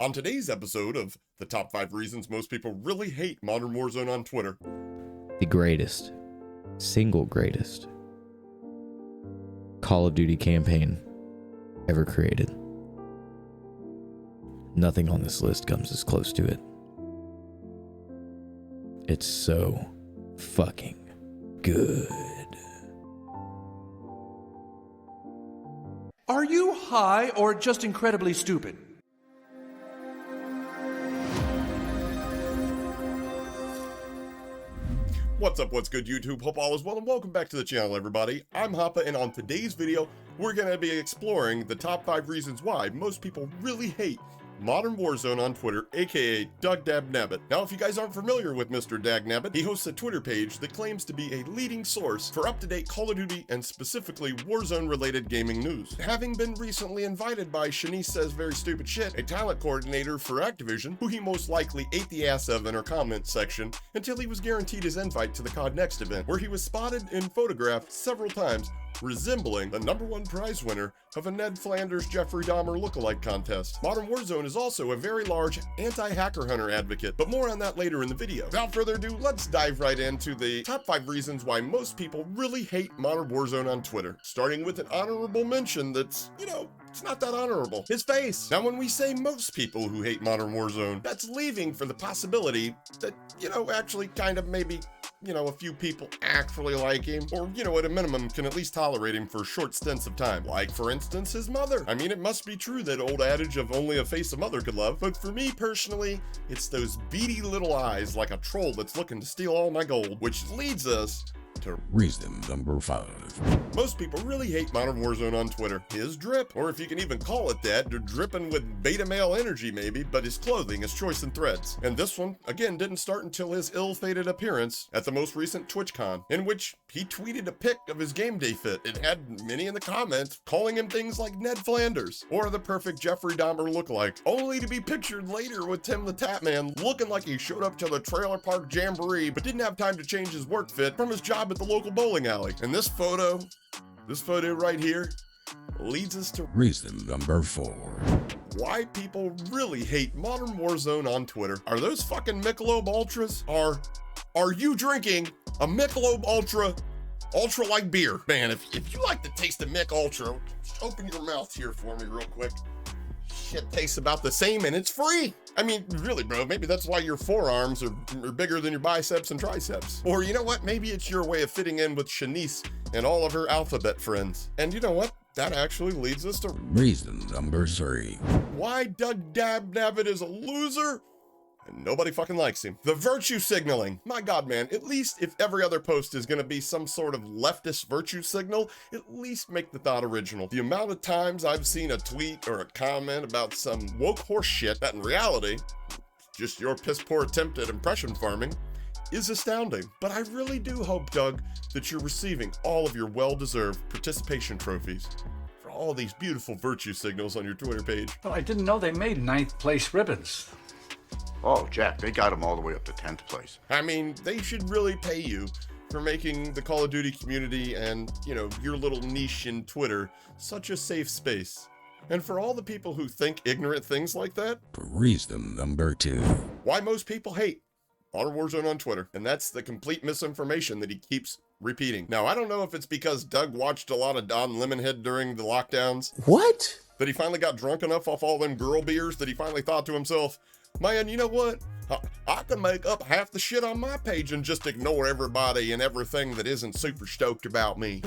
On today's episode of the top 5 reasons most people really hate Modern Warzone on Twitter. The greatest, single greatest Call of Duty campaign ever created. Nothing on this list comes as close to it. It's so fucking good. Are you high or just incredibly stupid? What's up, what's good YouTube? Hope all is well and welcome back to the channel, everybody. I'm Hapa, and on today's video, we're going to be exploring the top 5 reasons why most people really hate Modern Warzone on Twitter, aka Doug Dabnabbit. Now, if you guys aren't familiar with Mr. Dagnabbit, he hosts a Twitter page that claims to be a leading source for up-to-date Call of Duty and specifically Warzone-related gaming news. Having been recently invited by Shanice Says Very Stupid Shit, a talent coordinator for Activision, who he most likely ate the ass of in her comment section until he was guaranteed his invite to the COD Next event, where he was spotted and photographed several times resembling the #1 prize winner of a Ned Flanders Jeffrey Dahmer lookalike contest. Modern Warzone is also a very large anti-hacker hunter advocate, but more on that later in the video. Without further ado, let's dive right into the top 5 reasons why most people really hate Modern Warzone on Twitter. Starting with an honorable mention that's, it's not that honorable. His face. Now, when we say most people who hate Modern Warzone, that's leaving for the possibility that, actually kind of maybe a few people actually like him, or, at a minimum can at least tolerate him for short stints of time. Like, for instance, his mother. I mean, it must be true, that old adage of only a face a mother could love, but for me personally, it's those beady little eyes like a troll that's looking to steal all my gold, which leads us to reason number 5. Most people really hate Modern Warzone on Twitter. His drip, or if you can even call it that, they're dripping with beta male energy maybe, but his clothing is choice in threads. And this one, again, didn't start until his ill-fated appearance at the most recent TwitchCon, in which he tweeted a pic of his game day fit. It had many in the comments calling him things like Ned Flanders, or the perfect Jeffrey Dahmer lookalike, only to be pictured later with Tim the Tatman looking like he showed up to the trailer park jamboree but didn't have time to change his work fit from his job at the local bowling alley. And this photo right here leads us to reason number 4. Why people really hate Modern Warzone on Twitter. Are those fucking Michelob Ultras? Are you drinking a Michelob Ultra like beer? Man, if you like the taste of Mich Ultra, just open your mouth here for me real quick. Shit tastes about the same and it's free. I mean, really, bro, maybe that's why your forearms are bigger than your biceps and triceps. Or you know what? Maybe it's your way of fitting in with Shanice and all of her alphabet friends. And you know what? That actually leads us to reason number 3. Why Doug Dabnabbit is a loser and nobody fucking likes him. The virtue signaling. My God, man, at least if every other post is gonna be some sort of leftist virtue signal, at least make the thought original. The amount of times I've seen a tweet or a comment about some woke horse shit that in reality, just your piss poor attempt at impression farming, is astounding. But I really do hope, Doug, that you're receiving all of your well-deserved participation trophies for all these beautiful virtue signals on your Twitter page. Well, I didn't know they made 9th place ribbons. Oh, Jack, they got them all the way up to 10th place. I mean, they should really pay you for making the Call of Duty community and, your little niche in Twitter such a safe space. And for all the people who think ignorant things like that, reason number 2. Why most people hate Modern Warzone on Twitter. And that's the complete misinformation that he keeps repeating. Now, I don't know if it's because Doug watched a lot of Don Lemonhead during the lockdowns. What? That he finally got drunk enough off all them girl beers that he finally thought to himself, man, you know what? I can make up half the shit on my page and just ignore everybody and everything that isn't super stoked about me.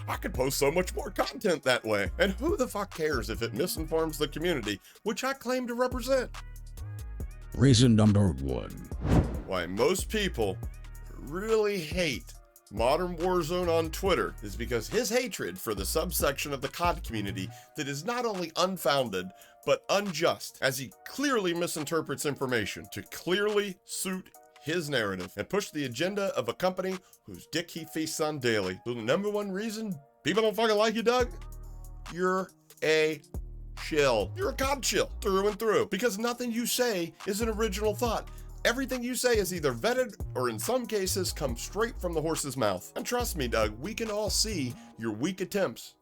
I could post so much more content that way. And who the fuck cares if it misinforms the community, which I claim to represent? Reason number 1. Why most people really hate Modern Warzone on Twitter is because his hatred for the subsection of the COD community that is not only unfounded, but unjust, as he clearly misinterprets information to clearly suit his narrative and push the agenda of a company whose dick he feasts on daily. So the #1 reason people don't fucking like you, Doug? You're a shill. You're a COD shill through and through, because nothing you say is an original thought. Everything you say is either vetted or in some cases comes straight from the horse's mouth. And trust me, Doug, we can all see your weak attempts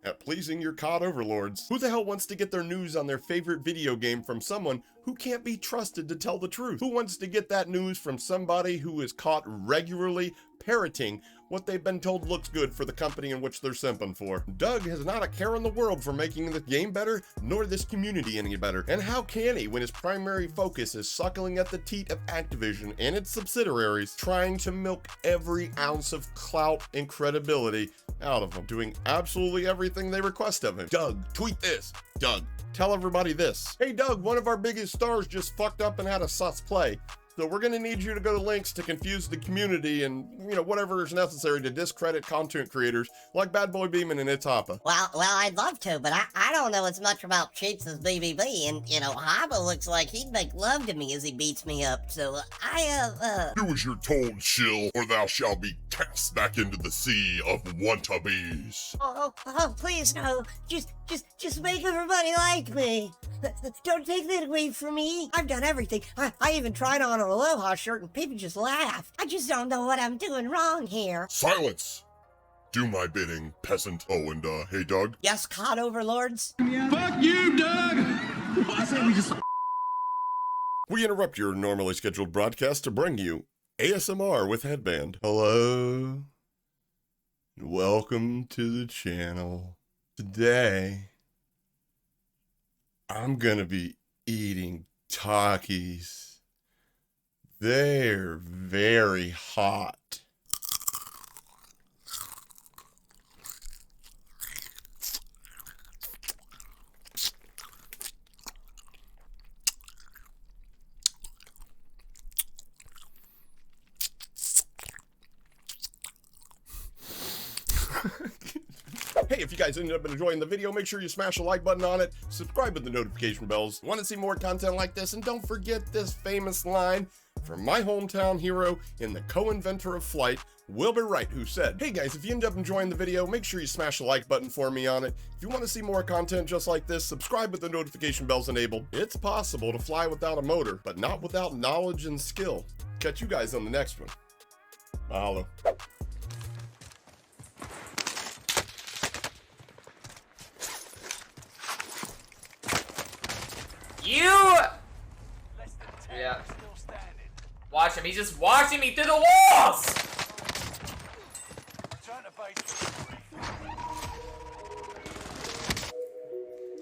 at pleasing your COD overlords. Who the hell wants to get their news on their favorite video game from someone who can't be trusted to tell the truth? Who wants to get that news from somebody who is caught regularly parroting what they've been told looks good for the company in which they're simping for? Doug has not a care in the world for making the game better, nor this community any better. And how can he when his primary focus is suckling at the teat of Activision and its subsidiaries, trying to milk every ounce of clout and credibility out of them, doing absolutely everything they request of him? Doug, tweet this. Doug, tell everybody this. Hey Doug, one of our biggest stars just fucked up and had a sus play. So we're gonna need you to go to links to confuse the community and, you know, whatever is necessary to discredit content creators like Bad Boy Beeman and It's Hapa. Well, I'd love to, but I don't know as much about Cheats as BBB, and, you know, Hapa looks like he'd make love to me as he beats me up, so Do as you're told, shill, or thou shalt be cast back into the sea of wannabes. Oh, please, no. Just make everybody like me. Don't take that away from me. I've done everything. I even tried on an Aloha shirt and people just laugh. I just don't know what I'm doing wrong here. Silence! Do my bidding, peasant. Oh, and hey, Doug? Yes, COD overlords? Fuck you, Doug! I say we just... We interrupt your normally scheduled broadcast to bring you ASMR with Headband. Hello, and welcome to the channel. Today, I'm gonna be eating Takis. They're very hot. Hey, if you guys ended up enjoying the video, make sure you smash the like button on it, subscribe with the notification bells. Want to see more content like this? And don't forget this famous line from my hometown hero and the co-inventor of flight, Wilbur Wright, who said, hey guys, if you end up enjoying the video, make sure you smash the like button for me on it. If you want to see more content just like this, subscribe with the notification bells enabled. It's possible to fly without a motor, but not without knowledge and skill. Catch you guys on the next one. Mahalo. Yeah. Watch him. He's just watching me through the walls.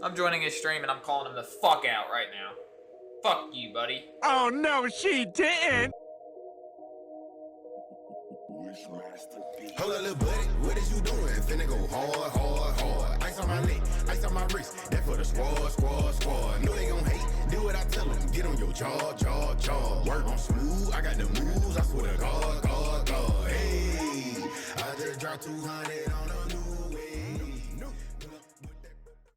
I'm joining his stream and I'm calling him the fuck out right now. Fuck you, buddy. Oh no, she didn't! Hold up, little buddy, what is you doing? Finna go hard, hard, hard. Ice on my neck, ice on my wrist. That for the squad, squad, squad. Know they gon' hate, do what I tell them. Get on your jaw, jaw, jaw. Work on smooth, I got the moves, I swear to God.